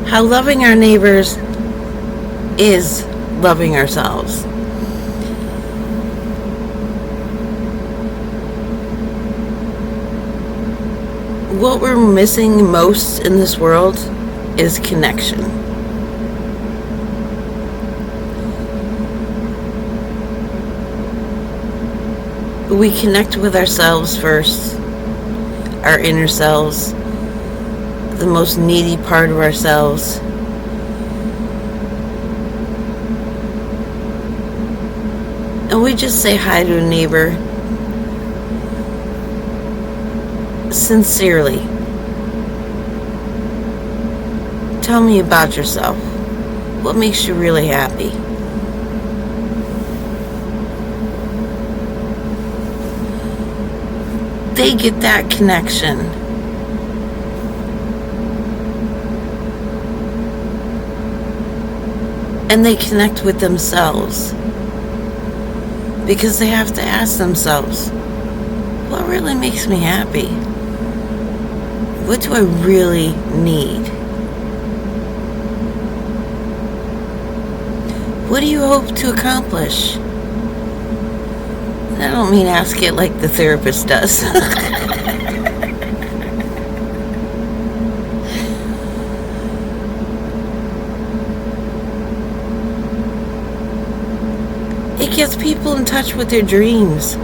how loving our neighbors is loving ourselves. What we're missing most in this world is connection. We connect with ourselves first, our inner selves, the most needy part of ourselves. And we just say hi to a neighbor sincerely. Tell me about yourself. What makes you really happy? They get that connection. And they connect with themselves. Because they have to ask themselves, what really makes me happy? What do I really need? What do you hope to accomplish? I don't mean ask it like the therapist does. It gets people in touch with their dreams.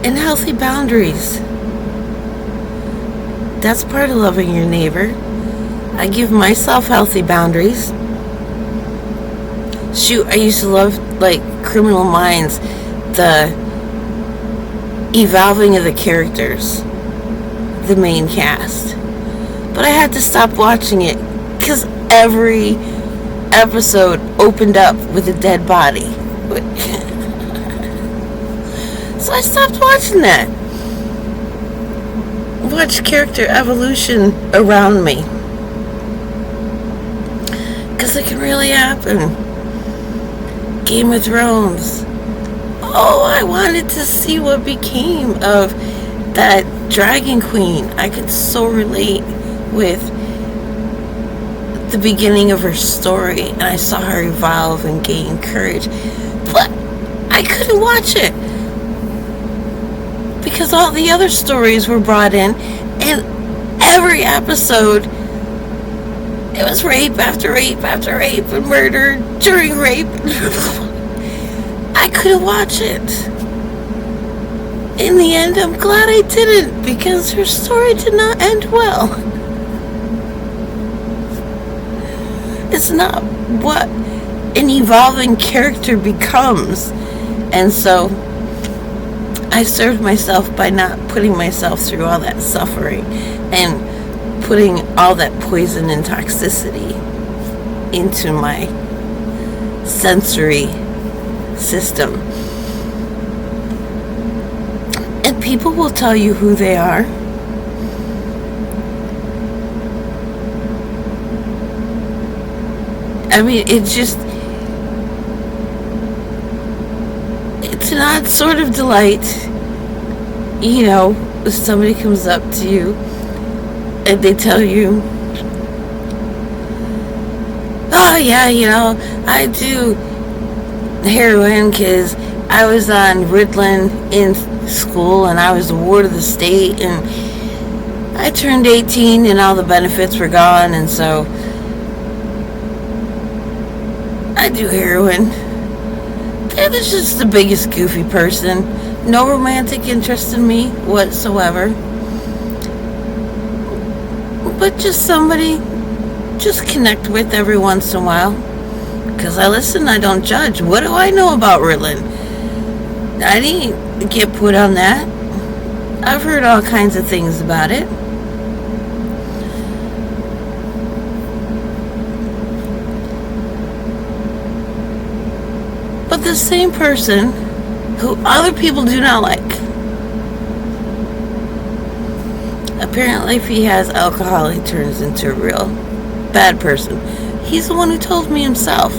And healthy boundaries. That's part of loving your neighbor. I give myself healthy boundaries. Shoot, I used to love, like, Criminal Minds, the evolving of the characters, the main cast. But I had to stop watching it because every episode opened up with a dead body. So I stopped watching that. Watch character evolution around me. Because it can really happen. Game of Thrones. Oh, I wanted to see what became of that Dragon Queen. I could so relate with the beginning of her story. And I saw her evolve and gain courage. But I couldn't watch it. Because all the other stories were brought in. And every episode, it was rape after rape after rape and murder during rape. I couldn't watch it. In the end, I'm glad I didn't because her story did not end well. It's not what an evolving character becomes. And so I served myself by not putting myself through all that suffering and putting all that poison and toxicity into my sensory system. And people will tell you who they are. I mean, it's an odd sort of delight, you know, if somebody comes up to you and they tell you, oh yeah, you know, I do heroin because I was on Ritalin in school and I was the ward of the state and I turned 18 and all the benefits were gone and so I do heroin. They're just the biggest goofy person. No romantic interest in me whatsoever. But just somebody just connect with every once in a while. Because I listen, I don't judge. What do I know about Ritalin? I didn't get put on that. I've heard all kinds of things about it. But the same person who other people do not like, apparently if he has alcohol, he turns into a real bad person. He's the one who told me himself.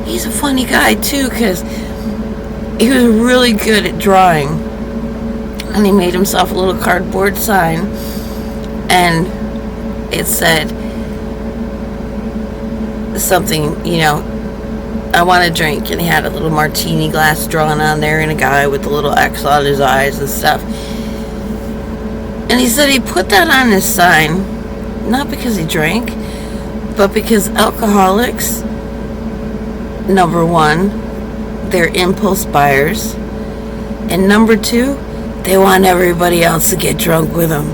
He's a funny guy too, because he was really good at drawing. And he made himself a little cardboard sign, and it said something, I want a drink. And he had a little martini glass drawn on there, and a guy with a little X on his eyes and stuff. And he said he put that on his sign not because he drank, but because alcoholics, number one, they're impulse buyers, and number two, they want everybody else to get drunk with them.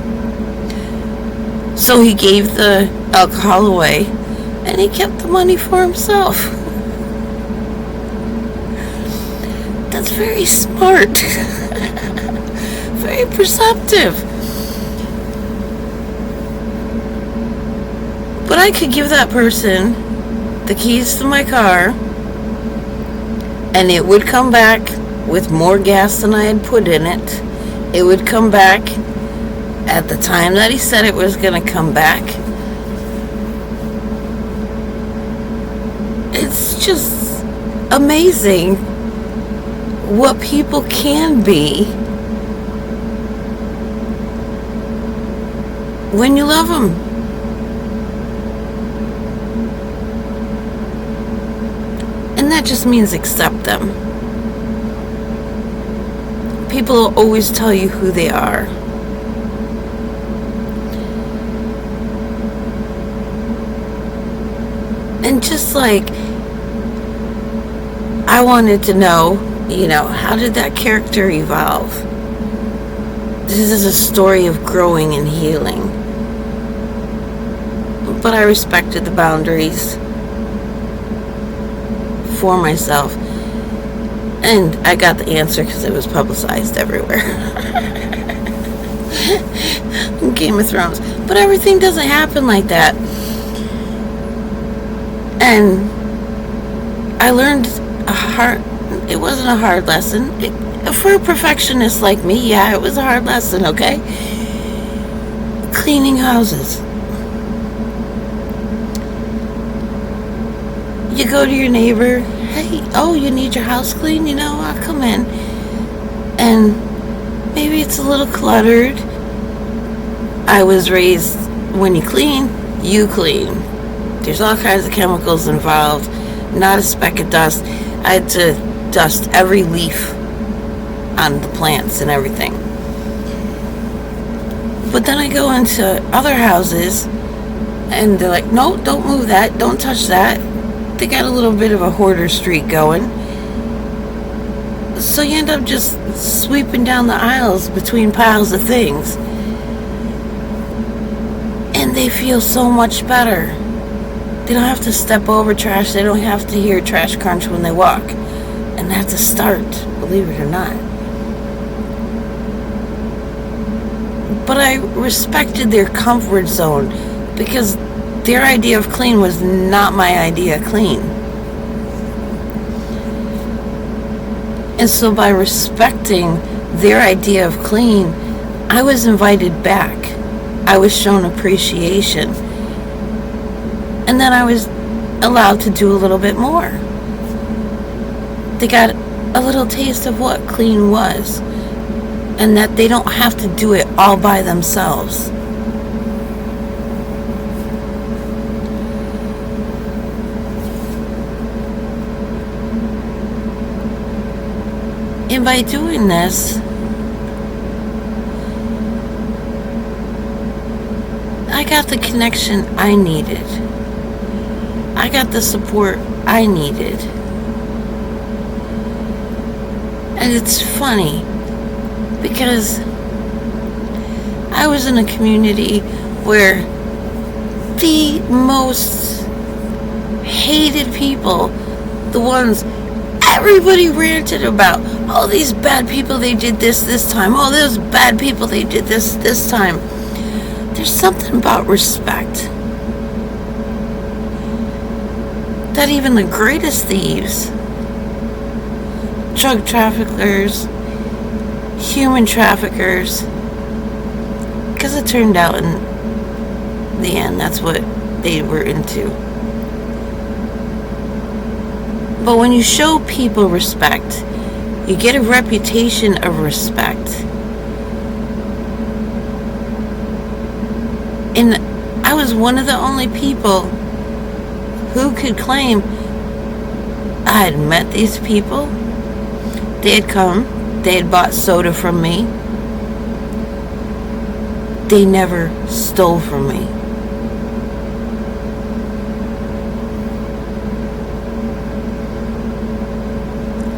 So he gave the alcohol away, and he kept the money for himself. That's very smart. Very perceptive. But I could give that person the keys to my car, and it would come back with more gas than I had put in it. It would come back at the time that he said it was going to come back. It's just amazing what people can be when you love them. And that just means accept them. People will always tell you who they are. And just like I wanted to know, how did that character evolve? This is a story of growing and healing. But I respected the boundaries for myself. And I got the answer because it was publicized everywhere. Game of Thrones. But everything doesn't happen like that. And I learned it wasn't a hard lesson. For a perfectionist like me, yeah, it was a hard lesson, okay? Cleaning houses. You go to your neighbor, hey, you need your house cleaned? I'll come in. And maybe it's a little cluttered. I was raised, when you clean, you clean. There's all kinds of chemicals involved, not a speck of dust. I had to dust every leaf on the plants and everything. But then I go into other houses, and they're like, no, don't move that, don't touch that. They got a little bit of a hoarder streak going. So you end up just sweeping down the aisles between piles of things. And they feel so much better. They don't have to step over trash. They don't have to hear trash crunch when they walk. And that's a start, believe it or not. But I respected their comfort zone because their idea of clean was not my idea of clean. And so by respecting their idea of clean, I was invited back. I was shown appreciation. And then I was allowed to do a little bit more. They got a little taste of what clean was, and that they don't have to do it all by themselves. And by doing this, I got the connection I needed. I got the support I needed. And it's funny because I was in a community where the most hated people, the ones everybody ranted about, these bad people, they did this time, those bad people, they did this time. There's something about respect that even the greatest thieves, drug traffickers, human traffickers, because it turned out in the end that's what they were into. But when you show people respect, you get a reputation of respect. And I was one of the only people who could claim I had met these people. They had come, they had bought soda from me. They never stole from me.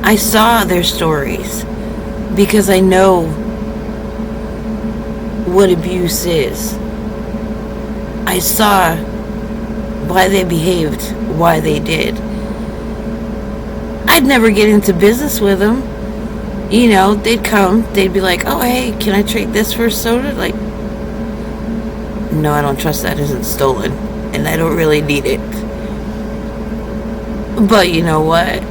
I saw their stories because I know what abuse is. I saw why they behaved, why they did. I'd never get into business with them. You know, they'd come, they'd be like, oh, hey, can I trade this for a soda? Like, no, I don't trust that isn't stolen, and I don't really need it. But you know what?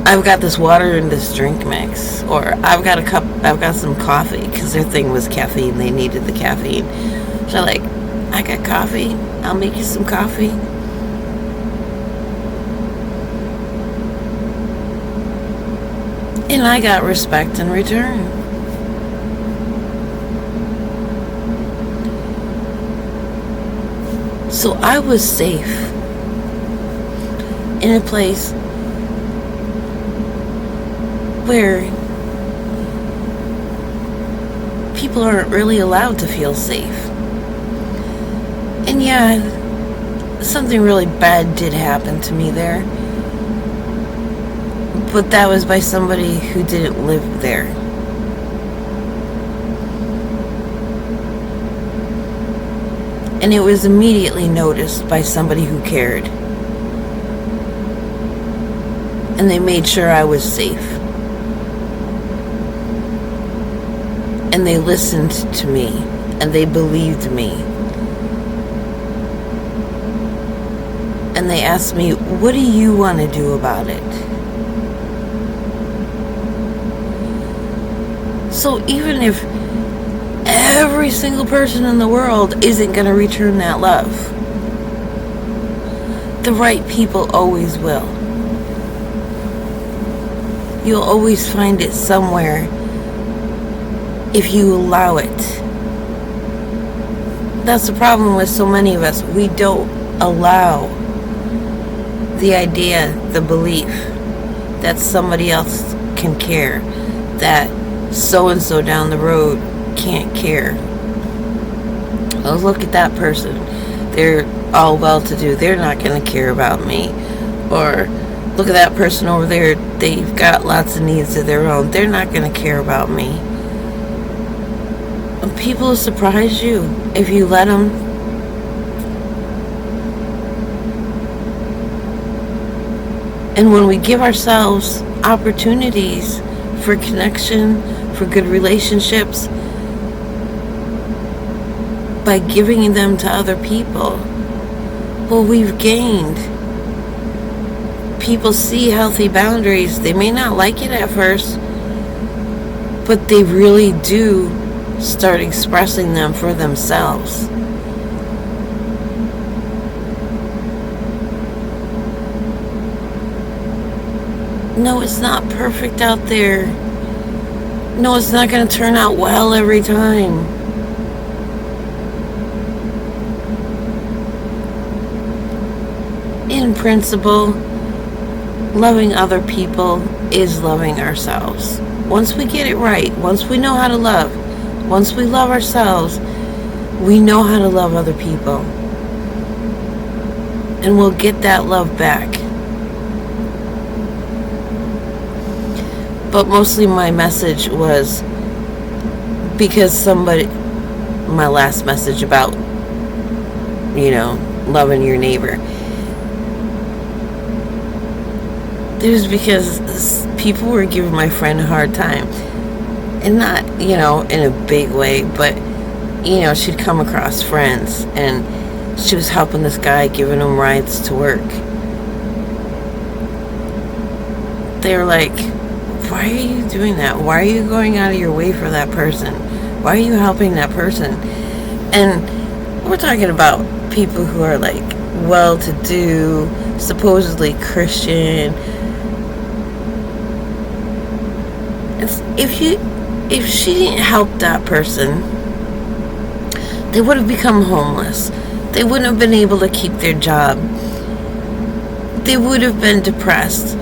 I've got this water and this drink mix, or I've got some coffee, because their thing was caffeine. They needed the caffeine. So like, I got coffee. I'll make you some coffee. And I got respect in return. So I was safe in a place where people aren't really allowed to feel safe. And yeah, something really bad did happen to me there. But that was by somebody who didn't live there. And it was immediately noticed by somebody who cared. And they made sure I was safe. And they listened to me. And they believed me. And they asked me, what do you want to do about it? So even if every single person in the world isn't going to return that love, the right people always will. You'll always find it somewhere if you allow it. That's the problem with so many of us. We don't allow the idea, the belief that somebody else can care, that so-and-so down the road can't care. Oh, look at that person. They're all well-to-do. They're not going to care about me. Or, look at that person over there. They've got lots of needs of their own. They're not going to care about me. And people will surprise you if you let them. And when we give ourselves opportunities for connection, for good relationships, by giving them to other people, well, we've gained. People see healthy boundaries. They may not like it at first, but they really do start expressing them for themselves. No, it's not perfect out there. No, it's not going to turn out well every time. In principle, loving other people is loving ourselves. Once we get it right, once we know how to love, once we love ourselves, we know how to love other people. And we'll get that love back. But mostly my message was because my last message about, loving your neighbor. It was because people were giving my friend a hard time. And not, in a big way, but, she'd come across friends and she was helping this guy, giving him rides to work. They were like, why are you doing that? Why are you going out of your way for that person? Why are you helping that person? And we're talking about people who are like well-to-do, supposedly Christian. If she didn't help that person, they would have become homeless. They wouldn't have been able to keep their job. They would have been depressed.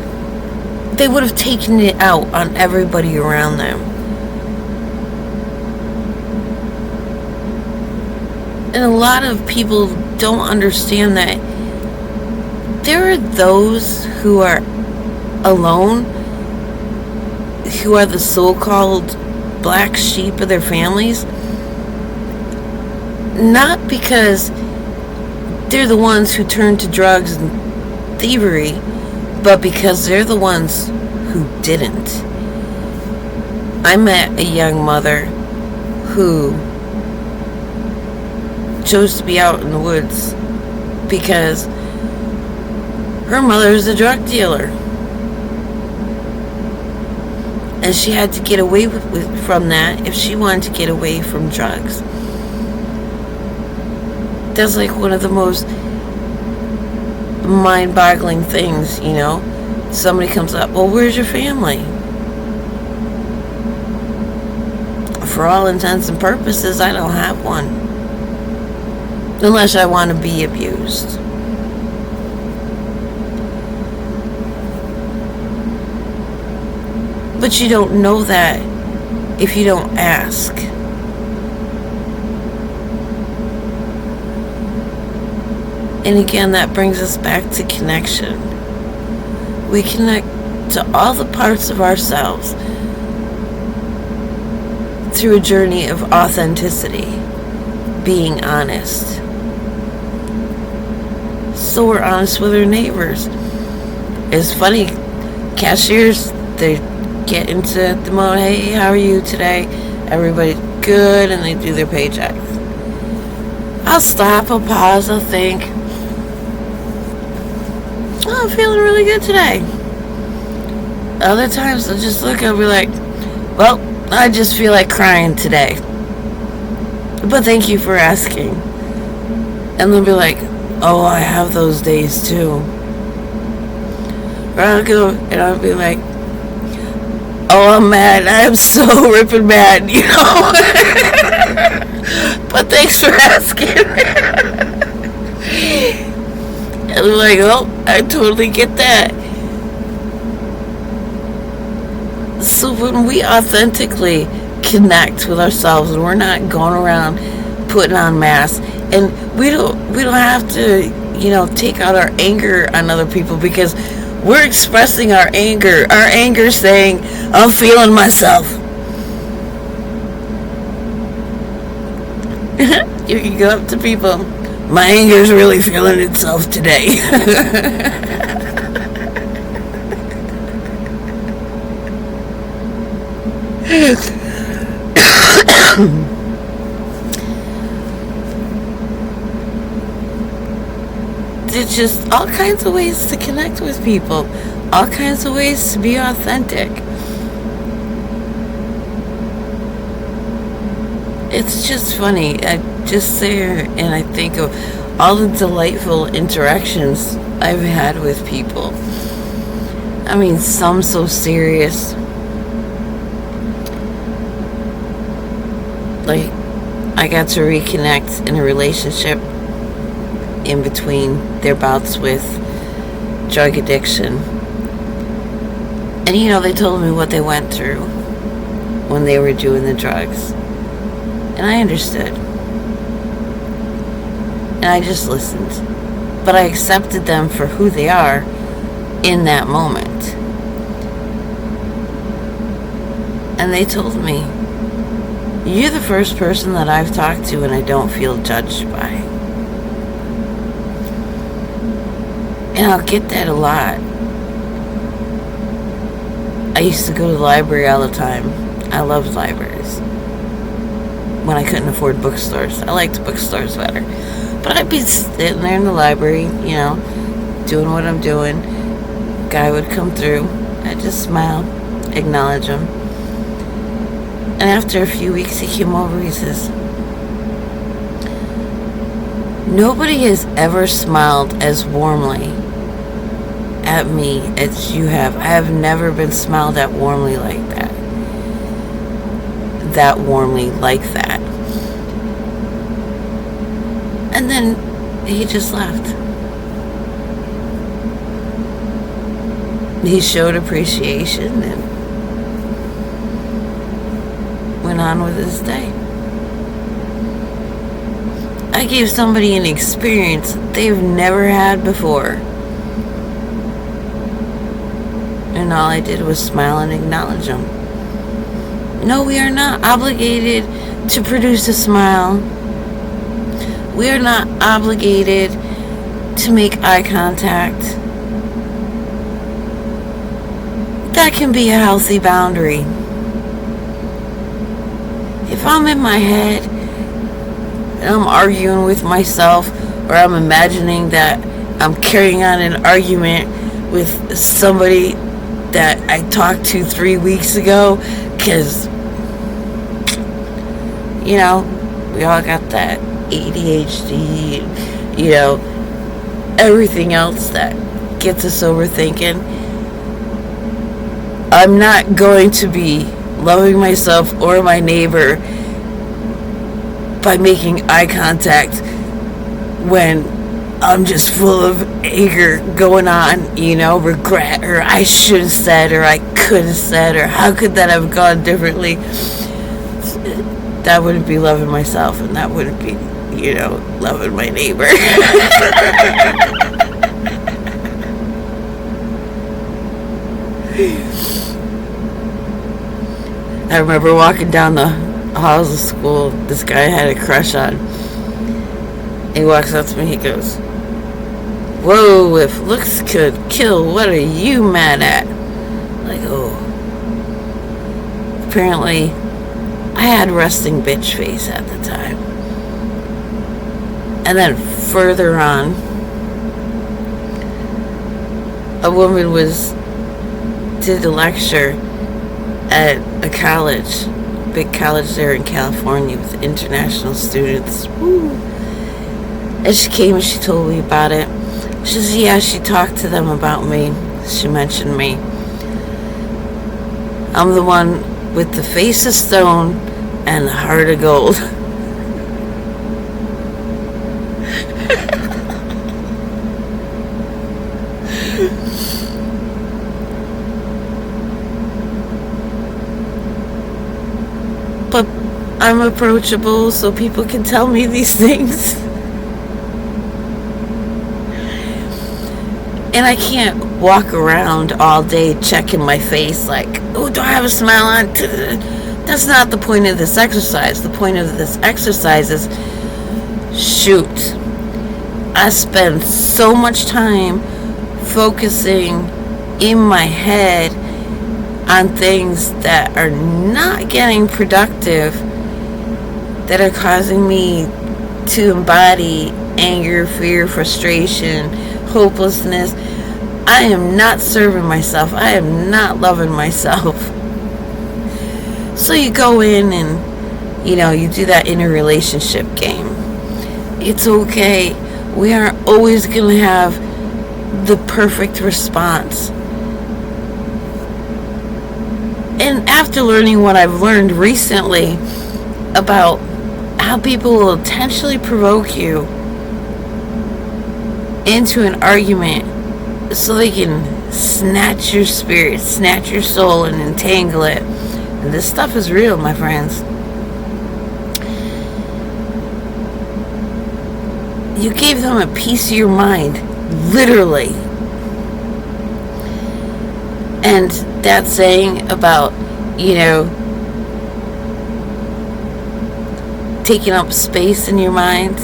They would have taken it out on everybody around them. And a lot of people don't understand that there are those who are alone, who are the so-called black sheep of their families, not because they're the ones who turn to drugs and thievery, but because they're the ones who didn't. I met a young mother who chose to be out in the woods because her mother is a drug dealer. And she had to get away from that if she wanted to get away from drugs. That's like one of the most mind-boggling things, you know. Somebody comes up, well, where's your family? For all intents and purposes, I don't have one. Unless I want to be abused. But you don't know that if you don't ask. And again, that brings us back to connection. We connect to all the parts of ourselves through a journey of authenticity, being honest. So we're honest with our neighbors. It's funny, cashiers, they get into the mode, hey, how are you today? Everybody's good, and they do their paychecks. I'll stop, I'll pause, I'll think, oh, I'm feeling really good today. Other times I'll just look, I'll be like, well, I just feel like crying today, but thank you for asking. And they'll be like, oh, I have those days too. Or I'll go and I'll be like, oh, I'm mad. I'm so ripping mad, you know. But thanks for asking. And I'm like, oh, I totally get that. So when we authentically connect with ourselves and we're not going around putting on masks, and we don't have to, you know, take out our anger on other people because we're expressing our anger saying, I'm feeling myself. You can go up to people, my anger's really feeling itself today. There's just all kinds of ways to connect with people, all kinds of ways to be authentic. It's just funny. I just sit here and I think of all the delightful interactions I've had with people. I mean, some so serious. Like, I got to reconnect in a relationship in between their bouts with drug addiction. And you know, they told me what they went through when they were doing the drugs. And I understood. And I just listened. But I accepted them for who they are in that moment. And they told me, you're the first person that I've talked to and I don't feel judged by. And I'll get that a lot. I used to go to the library all the time. I loved libraries. When I couldn't afford bookstores. I liked bookstores better. But I'd be sitting there in the library, you know, doing what I'm doing. Guy would come through. I'd just smile, acknowledge him. And after a few weeks, he came over, he says, nobody has ever smiled as warmly at me as you have. I have never been smiled at warmly like that. That warmly like that. And then he just left. He showed appreciation and went on with his day. I gave somebody an experience they've never had before. And all I did was smile and acknowledge them. No, we are not obligated to produce a smile. We are not obligated to make eye contact. That can be a healthy boundary. If I'm in my head and I'm arguing with myself, or I'm imagining that I'm carrying on an argument with somebody that I talked to 3 weeks ago, because, we all got that ADHD, everything else that gets us overthinking. I'm not going to be loving myself or my neighbor by making eye contact when I'm just full of anger going on, regret, or I should have said, or I could have said, or how could that have gone differently. That wouldn't be loving myself, and that wouldn't be, loving my neighbor. I remember walking down the halls of school, this guy I had a crush on. He walks up to me, he goes, "Whoa, if looks could kill, what are you mad at?" Like, oh. Apparently, I had resting bitch face at the time. And then further on, a woman did a lecture at a college, big college there in California with international students. Woo. And she came and she told me about it. She said, yeah, she talked to them about me. She mentioned me. I'm the one with the face of stone and the heart of gold. But I'm approachable so people can tell me these things. And I can't walk around all day checking my face like, oh, do I have a smile on? That's not the point of this exercise. The point of this exercise is, shoot, I spend so much time focusing in my head on things that are not getting productive, that are causing me to embody anger, fear, frustration, hopelessness. I am not serving myself. I am not loving myself. So you go in and, you do that inner relationship game. It's okay. We aren't always going to have the perfect response. And after learning what I've learned recently about how people will intentionally provoke you into an argument so they can snatch your spirit, snatch your soul, and entangle it. And this stuff is real, my friends. You gave them a piece of your mind, literally. And that saying about, taking up space in your mind.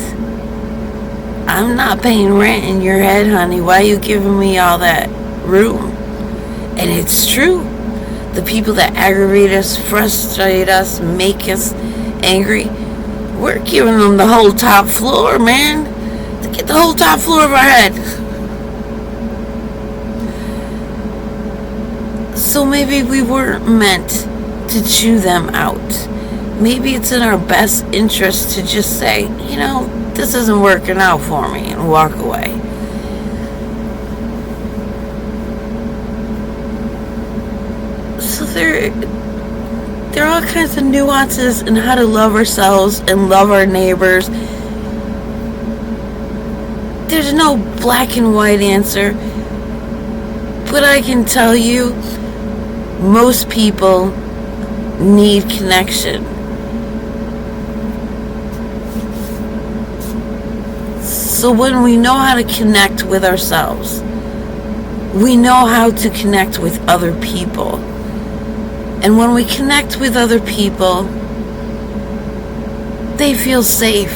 I'm not paying rent in your head, honey. Why are you giving me all that room? And it's true. The people that aggravate us, frustrate us, make us angry, we're giving them the whole top floor, man. To get the whole top floor of our head. So maybe we weren't meant to chew them out. Maybe it's in our best interest to just say, this isn't working out for me, and walk away. So there are all kinds of nuances in how to love ourselves and love our neighbors There's no black and white answer, but I can tell you most people need connection. So when we know how to connect with ourselves, we know how to connect with other people. And when we connect with other people, they feel safe.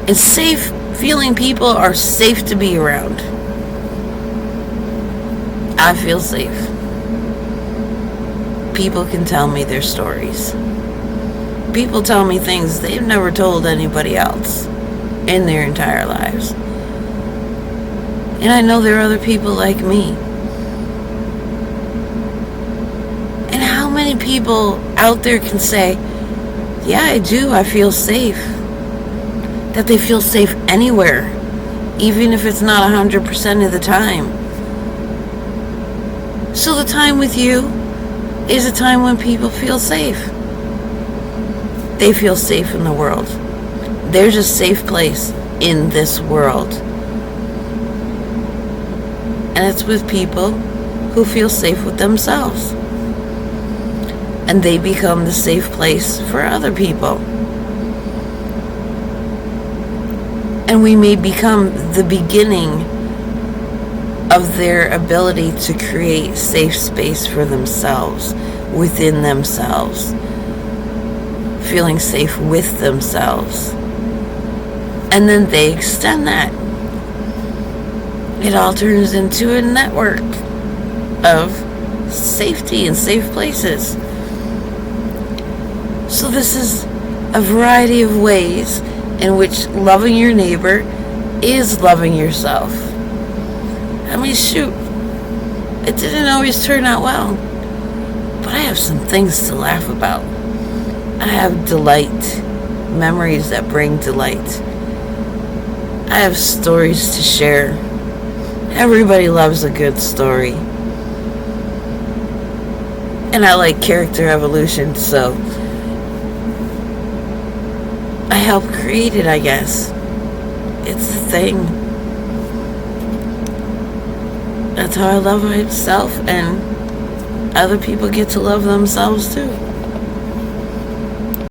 And safe feeling people are safe to be around. I feel safe. People can tell me their stories. People tell me things they've never told anybody else in their entire lives. And I know there are other people like me. And how many people out there can say, yeah, I do, I feel safe. That they feel safe anywhere, even if it's not 100% of the time. So the time with you is a time when people feel safe. They feel safe in the world. There's a safe place in this world. And it's with people who feel safe with themselves. And they become the safe place for other people. And we may become the beginning of their ability to create safe space for themselves, within themselves, feeling safe with themselves. And then they extend that. It all turns into a network of safety and safe places. So this is a variety of ways in which loving your neighbor is loving yourself. I mean, shoot, it didn't always turn out well, but I have some things to laugh about. I have delight, memories that bring delight. I have stories to share. Everybody loves a good story. And I like character evolution, so I help create it, I guess. It's the thing. That's how I love myself, and other people get to love themselves too.